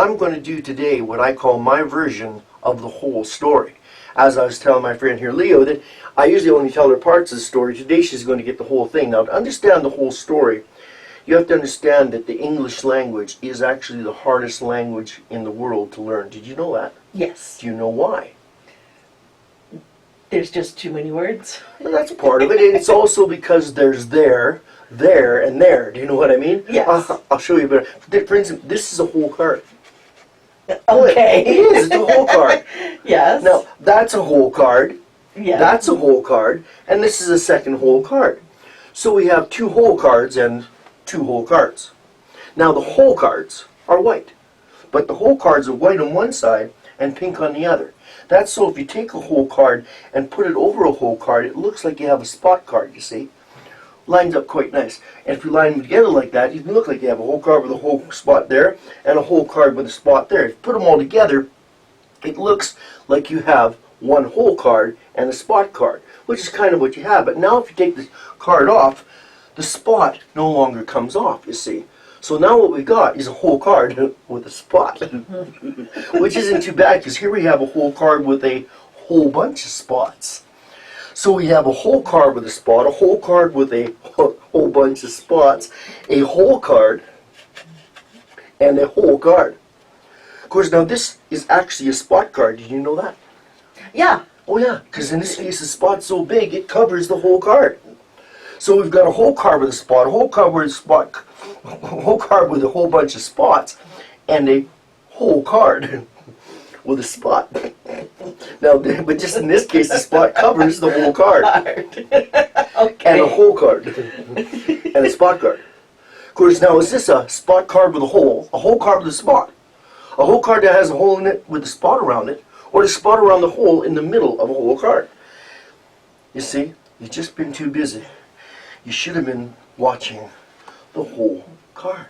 I'm going to do today what I call my version of the whole story. As I was telling my friend here, Leo, that I usually only tell her parts of the story. Today she's going to get the whole thing. Now, to understand the whole story, you have to understand that the English language is actually the hardest language in the world to learn. Did you know that? Yes. Do you know why? There's just too many words. Well, that's part of it. And it's also because there's there, and there. Do you know what I mean? Yes. I'll show you better. For instance, this is a whole card. Okay. It is. It's a whole card. Yes. Now, that's a whole card. Yes. That's a whole card. And this is a second whole card. So we have two whole cards and two whole cards. Now, the whole cards are white. But the whole cards are white on one side and pink on the other. That's so if you take a whole card and put it over a whole card, it looks like you have a spot card, you see. Lines up quite nice. And if you line them together like that, you can look like you have a whole card with a whole spot there and a whole card with a spot there. If you put them all together, it looks like you have one whole card and a spot card, which is kind of what you have. But now if you take the card off, the spot no longer comes off, you see. So now what we got is a whole card with a spot, which isn't too bad because here we have a whole card with a whole bunch of spots. So we have a whole card with a spot, a whole card with a whole bunch of spots, a whole card, and a whole card. Of course, now this is actually a spot card. Did you know that? Yeah. Oh yeah, because in this case the spot's so big it covers the whole card. So we've got a whole card with a spot, a whole card with a spot, a whole card with a whole bunch of spots, and a whole card with a spot. Now, but just in this case, the spot covers the whole card. Okay. And a whole card. And a spot card. Of course, now is this a spot card with a whole card with a spot? A whole card that has a hole in it with a spot around it, or a spot around the hole in the middle of a whole card? You see, you've just been too busy. You should have been watching the whole card.